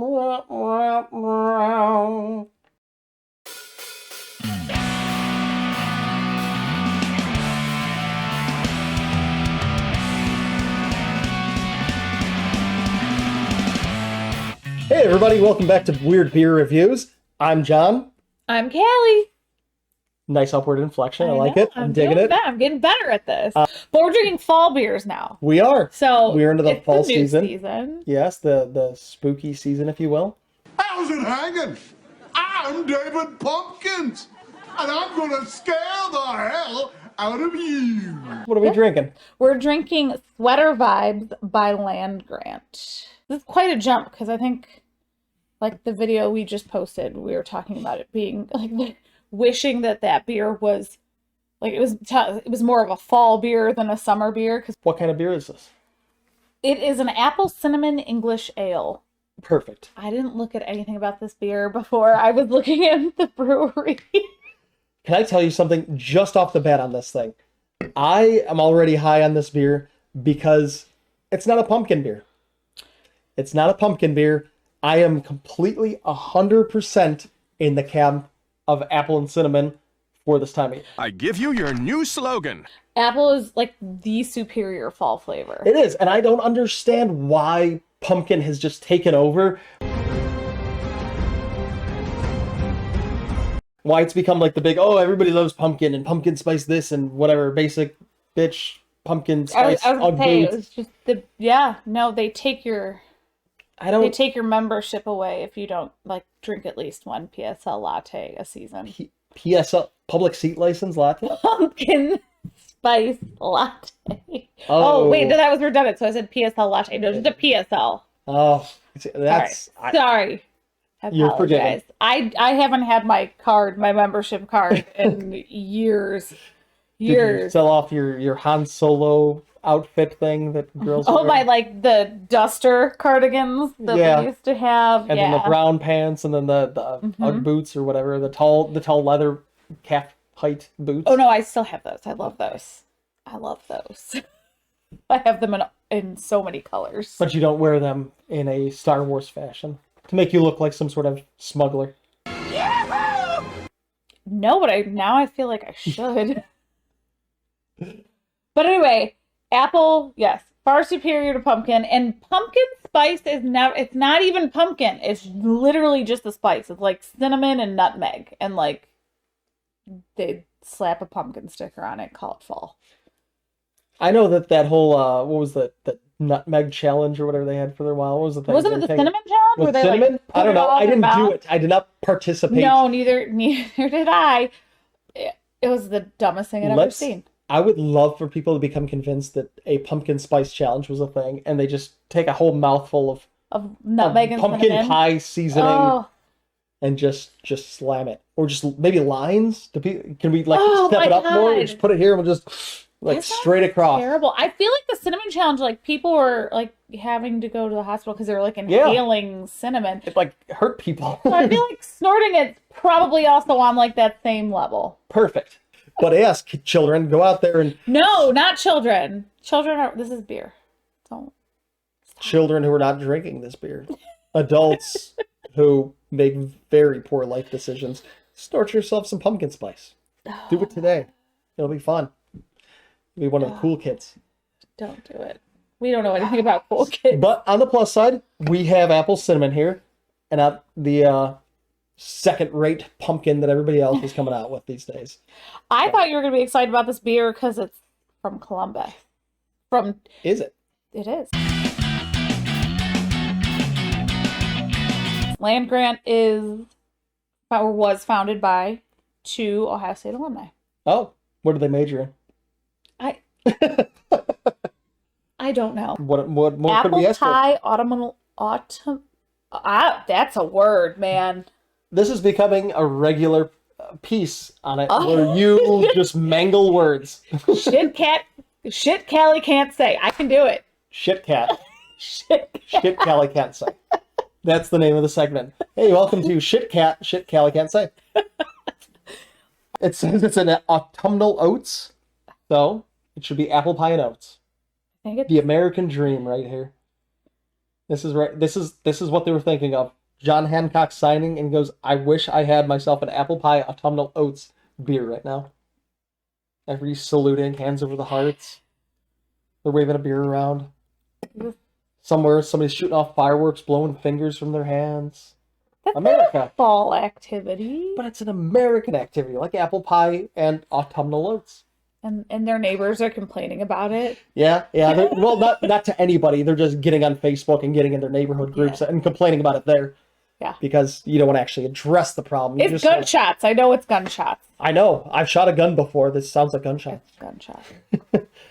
Hey everybody, welcome back to Weird Beer Reviews. I'm John. I'm Callie. Nice upward inflection. I like it. I'm digging it. I'm getting better at this. But we're drinking fall beers now. We are. So we're into the it's fall the new season. Yes, the spooky season, if you will. How's it hanging? I'm David Pumpkins, and I'm gonna scare the hell out of you. What are we drinking? We're drinking Sweater Vibes by Land Grant. This is quite a jump because I think, like the video we just posted, we were talking about it being like wishing that beer was like it was more of a fall beer than a summer beer. Cause what kind of beer is this? It is an apple cinnamon English ale. Perfect. I didn't look at anything about this beer before I was looking at the brewery. Can I tell you something just off the bat on this thing? I am already high on this beer because it's not a pumpkin beer. It's not a pumpkin beer. I am completely 100% in the camp of apple and cinnamon for this time of year. I give you your new slogan. Apple is like the superior fall flavor. It is, and I don't understand why pumpkin has just taken over. Why it's become like the big, oh, everybody loves pumpkin and pumpkin spice this and whatever, basic bitch pumpkin spice. I was saying, it was just they take your membership away if you don't like drink at least one PSL latte a season. PSL public seat license latte? Pumpkin spice latte. Oh wait, no, that was redundant. So I said PSL latte. No, just a PSL. Oh, that's sorry. I apologize. I haven't had my membership card in years. Did you sell off your Han Solo outfit thing that girls wear? My like the duster cardigans that we used to have. And then the brown pants and then the Ugg boots or whatever, the tall leather calf height boots. Oh no, I still have those. I love those. I have them in so many colors. But you don't wear them in a Star Wars fashion to make you look like some sort of smuggler. Yahoo! No, but I feel like I should. But anyway, apple, yes, far superior to pumpkin, and pumpkin spice it's not even pumpkin. It's literally just the spice. It's like cinnamon and nutmeg, and like they slap a pumpkin sticker on it, call it fall. I know that whole what was the nutmeg challenge or whatever they had for their while. What was the thing? Wasn't it the cinnamon challenge? Was it cinnamon? Like, I don't know. I didn't do it. I did not participate. No, neither did I. It was the dumbest thing I'd ever seen. I would love for people to become convinced that a pumpkin spice challenge was a thing, and they just take a whole mouthful of nutmeg and pumpkin cinnamon pie seasoning and just slam it, or just maybe lines. Can we like step it up more? And just put it here and we'll just like straight across. Terrible. I feel like the cinnamon challenge, like people were like having to go to the hospital because they were like inhaling cinnamon. It like hurt people. So I feel like snorting it's probably also on like that same level. Perfect. But ask children, go out there and... No, not children. This is beer. Don't stop. Children who are not drinking this beer. Adults who make very poor life decisions. Snort yourself some pumpkin spice. Do it today. It'll be fun. You'll be one of the cool kids. Don't do it. We don't know anything about cool kids. But on the plus side, we have apple cinnamon here. And not the... second-rate pumpkin that everybody else is coming out with these days. I thought you were going to be excited about this beer because it's from Columbus. Is it? It is. Land Grant was founded by 2 Ohio State alumni. Oh, what do they major in? I don't know. What more could we ask for? Apple pie, that's a word, man. This is becoming a regular piece on it where you just mangle words. Shit Callie can't say. I can do it. Shit Callie can't say. That's the name of the segment. Hey, welcome to Shit Callie can't say. It says it's an autumnal oats, so it should be apple pie and oats. I think it's the American dream right here. This is right. This is what they were thinking of. John Hancock signing and goes, I wish I had myself an apple pie autumnal oats beer right now. Everybody's saluting, hands over the hearts. They're waving a beer around. Somewhere, somebody's shooting off fireworks, blowing fingers from their hands. That's America. not a fall activity. But it's an American activity, like apple pie and autumnal oats. And their neighbors are complaining about it. Yeah. Well, not to anybody. They're just getting on Facebook and getting in their neighborhood groups and complaining about it there. Yeah. Because you don't want to actually address the problem. You It's just gunshots. I know it's gunshots. I know. I've shot a gun before. This sounds like gunshots. It's gunshots.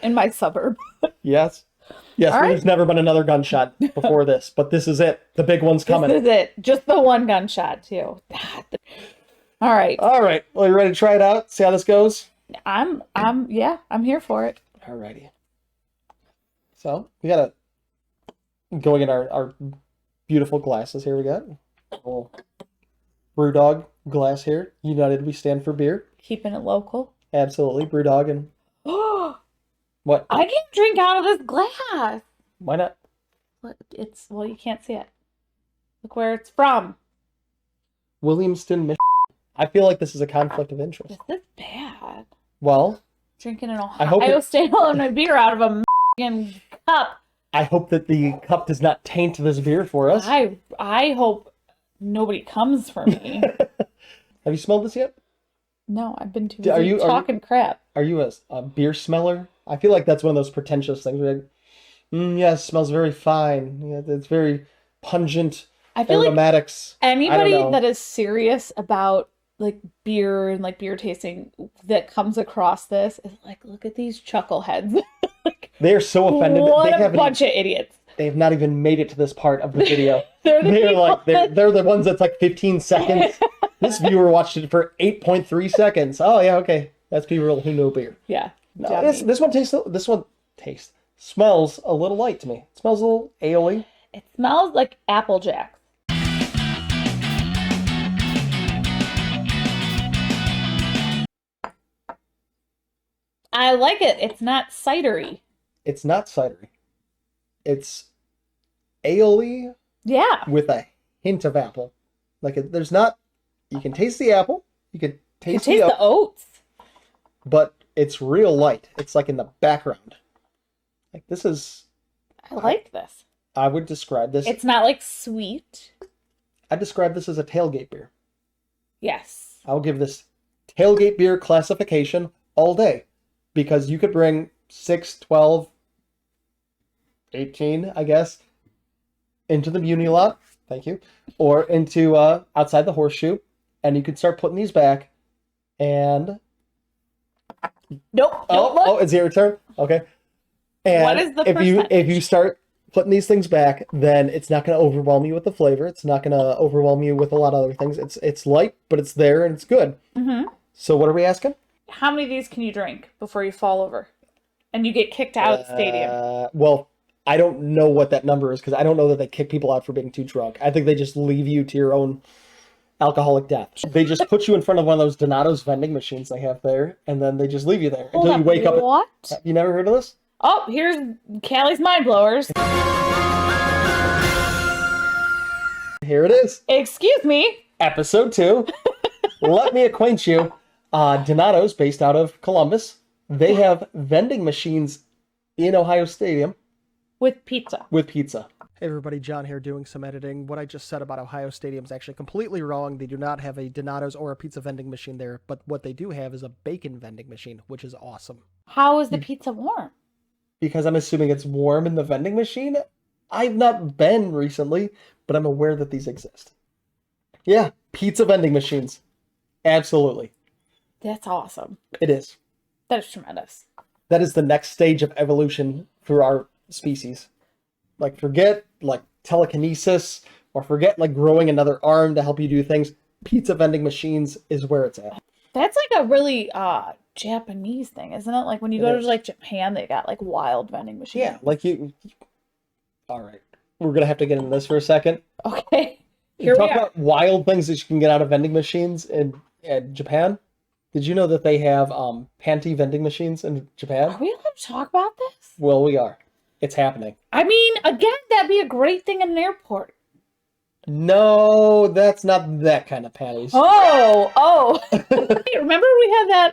In my suburb. Yes. Yes, All right. there's never been another gunshot before this, but this is it. The big one's coming. This is it. Just the one gunshot, too. All right. All right. Well, you ready to try it out? See how this goes? I'm here for it. Alrighty. So, we got going in our beautiful glasses here. We got a little Brewdog glass here. United we stand for beer. Keeping it local. Absolutely. Brewdog and what? I can't drink out of this glass. Why not? Well, you can't see it. Look where it's from. Williamston, Michigan. I feel like this is a conflict of interest. This is bad. Well, Drinking an I hope Ohio State Illinois beer out of a cup. I hope that the cup does not taint this beer for us. I hope nobody comes for me. Have you smelled this yet? No, I've been too Are busy you- talking crap. Are you a beer smeller? I feel like that's one of those pretentious things. Where yeah, it smells very fine. Yeah, it's very pungent I feel like aromatics. anybody know. that is serious about like beer and like beer tasting that comes across this is like, look at these chuckleheads. They are so offended. What They a haven't. bunch of idiots. They have not even made it to this part of the video. They're the They're people like that- they're the ones that's like 15 seconds. This viewer watched it for 8.3 seconds. Oh yeah, okay. That's people who know beer. Yeah. No, dummy. this one smells a little light to me. It smells a little ale-y. It smells like Apple Jacks. I like it. It's not cidery. It's not cidery. It's ale-y Yeah. with a hint of apple. There's not. You can taste the apple. You can You taste, taste the the oats. but it's real light. It's like in the background. Like this is. I like this. I would describe this. It's not like sweet. I describe this as a tailgate beer. Yes. I'll give this tailgate beer classification all day. Because you could bring 6, 12, 18, I guess, into the Muni lot. Thank you. Or into outside the horseshoe. And you could start putting these back. And Nope. oh, it's your turn? Okay. And What is the if you percentage? start putting these things back, then it's not going to overwhelm you with the flavor. It's not going to overwhelm you with a lot of other things. It's light, but it's there and it's good. Mm-hmm. So what are we asking? How many of these can you drink before you fall over? And you get kicked out of the stadium? Well, I don't know what that number is because I don't know that they kick people out for being too drunk. I think they just leave you to your own alcoholic death. They just put you in front of one of those Donato's vending machines they have there, and then they just leave you there until you wake up. What? You never heard of this? Oh, here's Callie's Mind Blowers. Here it is. Excuse me. Episode 2. Let me acquaint you. Donato's, based out of Columbus, they have vending machines in Ohio Stadium With pizza. with pizza. Hey everybody, John here doing some editing. What I just said about Ohio Stadium is actually completely wrong. They do not have a Donato's or a pizza vending machine there, but what they do have is a bacon vending machine, which is awesome. How is the pizza warm? Because I'm assuming it's warm in the vending machine. I've not been recently, but I'm aware that these exist. Yeah, pizza vending machines. Absolutely. That's awesome. It is. That is tremendous. That is the next stage of evolution for our species. Like, forget, like, telekinesis, or forget, like, growing another arm to help you do things. Pizza vending machines is where it's at. That's like a really Japanese thing, isn't it? Like when you It go is. to like Japan, they got like wild vending machines. Yeah, like you... All right. We're going to have to get into this for a second. Okay. Here we Talk are. about wild things that you can get out of vending machines in Japan. Did you know that they have panty vending machines in Japan? Are we allowed to talk about this? Well, we are. It's happening. I mean, again, that'd be a great thing in an airport. No, that's not that kind of patties. Oh. Remember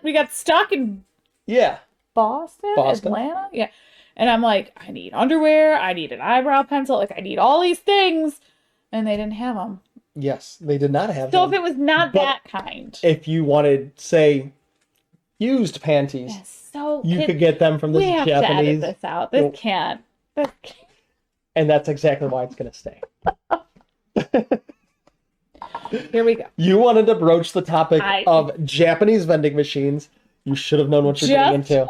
we got stuck in Yeah. Boston, Boston. Atlanta? Yeah. And I'm like, I need underwear, I need an eyebrow pencil, like I need all these things. And they didn't have them. Yes, they did not have So them. if it was not But that kind. if you wanted, say, used panties, Yes, so you could get them from this we have Japanese. to edit this out. Well, This can't. and that's exactly why it's going to stay. Here we go. You wanted to broach the topic I- of Japanese vending machines. You should have known what you're getting into.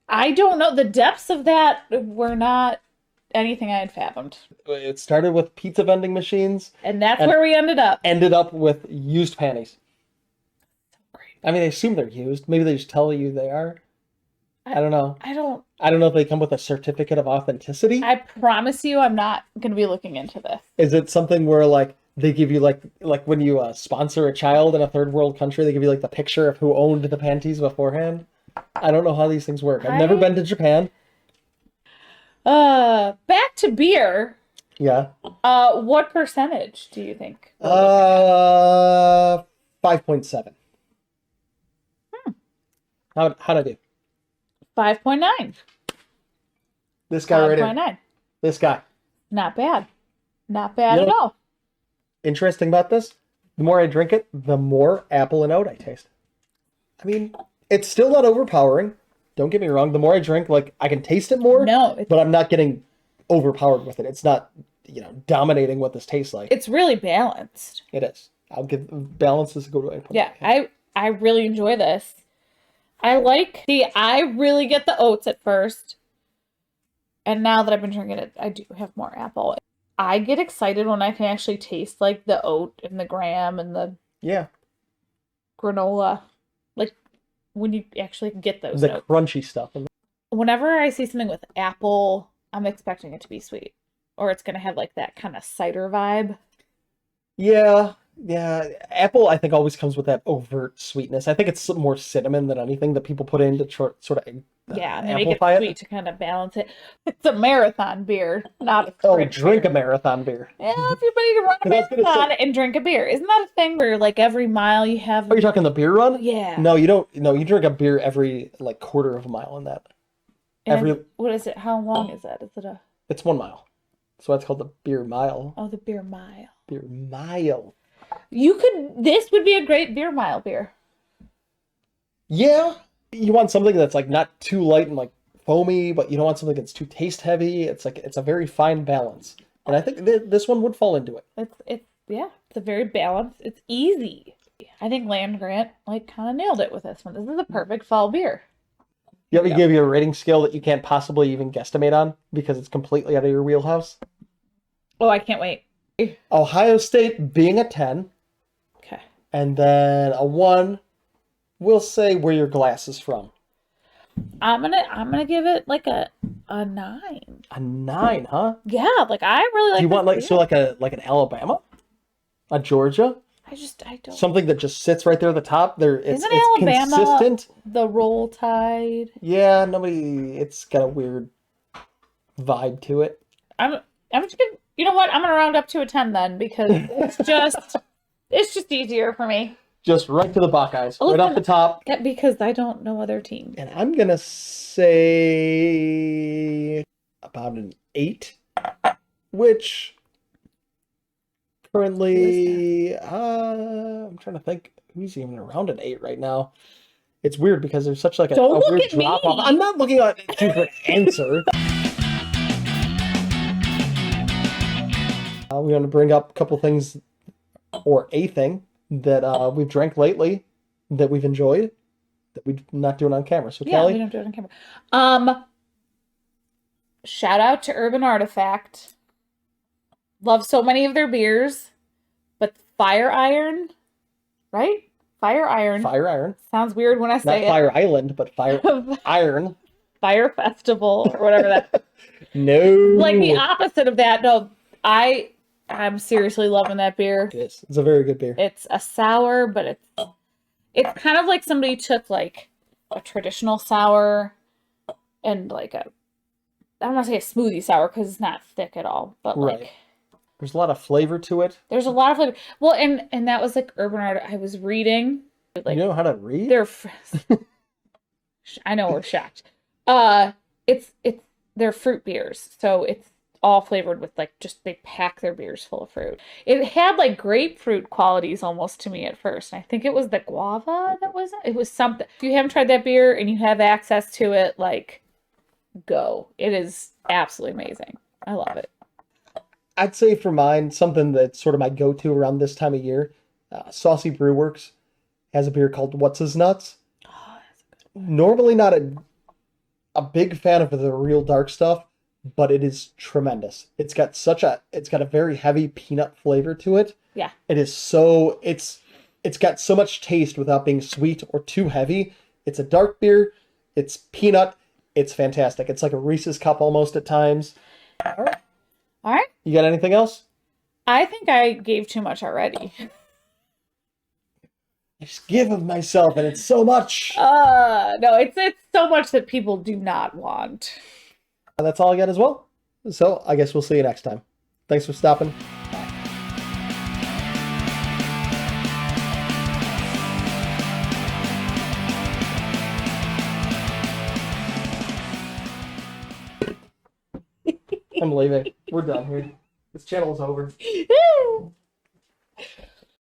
I don't know. The depths of that were not anything I had fathomed. It started with pizza vending machines, And that's where we ended up. ended up with used panties. Great. I mean, they assume they're used. Maybe they just tell you they are. I don't know. I don't know if they come with a certificate of authenticity. I promise you I'm not going to be looking into this. Is it something where like they give you like when you sponsor a child in a third world country, they give you like the picture of who owned the panties beforehand? I don't know how these things work. I've never been to Japan. Back to beer. Yeah. What percentage do you think? 5.7. How'd I do? 5.9. This guy right here. 5.9. This guy. Not bad. Not bad You at know- all. Interesting about this, the more I drink it, the more apple and oat I taste. I mean, it's still not overpowering. Don't get me wrong. The more I drink, like, I can taste it more. No, it's- but I'm not getting overpowered with it. It's not, dominating what this tastes like. It's really balanced. It is. I'll give balances a go to. Yeah, I really enjoy this. I really get the oats at first. And now that I've been drinking it, I do have more apple. I get excited when I can actually taste like the oat and the graham and the granola. Like when you actually get those the notes. crunchy stuff. Whenever I see something with apple, I'm expecting it to be sweet. Or it's going to have like that kind of cider vibe. Yeah. Apple, I think, always comes with that overt sweetness. I think it's more cinnamon than anything that people put in to sort of Yeah, and they make it amplify sweet to kind of balance it. It's a marathon beer, not a Oh, sprint drink beer. a marathon beer. Yeah, everybody can run a 'Cause I was gonna marathon say- and drink a beer. Isn't that a thing where like every mile you have? Are you talking the beer run? Yeah. No, you don't. No, you drink a beer every like quarter of a mile in that. And what is it? How long is that? Is it a? It's 1 mile. So that's called the beer mile. Oh, the beer mile. Beer mile. This would be a great beer mile beer. Yeah. You want something that's like not too light and like foamy, but you don't want something that's too taste heavy. It's a very fine balance. And I think this one would fall into it. It's a very balanced. It's easy. I think Land Grant like kind of nailed it with this one. This is a perfect fall beer. You want me to give you a rating scale that you can't possibly even guesstimate on because it's completely out of your wheelhouse? Oh, I can't wait. Ohio State being a 10, Okay. and then a 1, we'll say where your glass is from. I'm gonna give it like a 9. A 9, huh? Yeah, like I really like. Do you want this beer. like an Alabama? A Georgia? I don't. Something that just sits right there at the top. It's Isn't Alabama consistent. the Roll Tide? Yeah, it's got a weird vibe to it. I'm just gonna. You know what? I'm gonna round up to a 10 then because it's just easier for me. Just right to the Buckeyes, Oh, right off the top. Yeah, because I don't know other teams. And I'm gonna say about an 8, which currently I'm trying to think who's even around an 8 right now. It's weird because there's such like a Don't look weird at me. drop off. I'm not looking at you for an answer. We want to bring up a couple things, or a thing that we've drank lately that we've enjoyed that we're not doing on camera. So, Yeah, Callie, we don't do it on camera. Shout out to Urban Artifact. Love so many of their beers, but Fire Iron, right? Fire Iron. Fire Iron, Sounds weird when I not say Fire Island, but Fire it. Iron. Fire Festival or whatever that. No, Like the opposite of that. No, I'm seriously loving that beer. It is. It's a very good beer. It's a sour, but it's kind of like somebody took like a traditional sour and like a I don't want to say a smoothie sour because it's not thick at all, but Right. like There's a lot of flavor to it. there's a lot of flavor. Well, and that was like Urban Art. I was reading. Like, you know how to read? they're I know we're shocked. It's they're fruit beers, so it's all flavored with like just they pack their beers full of fruit. It had like grapefruit qualities almost to me at first. And I think it was the guava that was it. It was something. If you haven't tried that beer and you have access to it, like go. It is absolutely amazing. I love it. I'd say for mine, something that's sort of my go-to around this time of year, Saucy Brew Works has a beer called What's His Nuts. Oh, that's a good Normally not a big fan of the real dark stuff, but it is tremendous. It's got a very heavy peanut flavor to it. Yeah. It's got so much taste without being sweet or too heavy. It's a dark beer. It's peanut. It's fantastic. It's like a Reese's cup almost at times. All right. All right. You got anything else? I think I gave too much already. I just give of myself, and it's so much. No, it's so much that people do not want. And that's all I got as well. So I guess we'll see you next time. Thanks for stopping. I'm leaving. We're done here. This channel is over.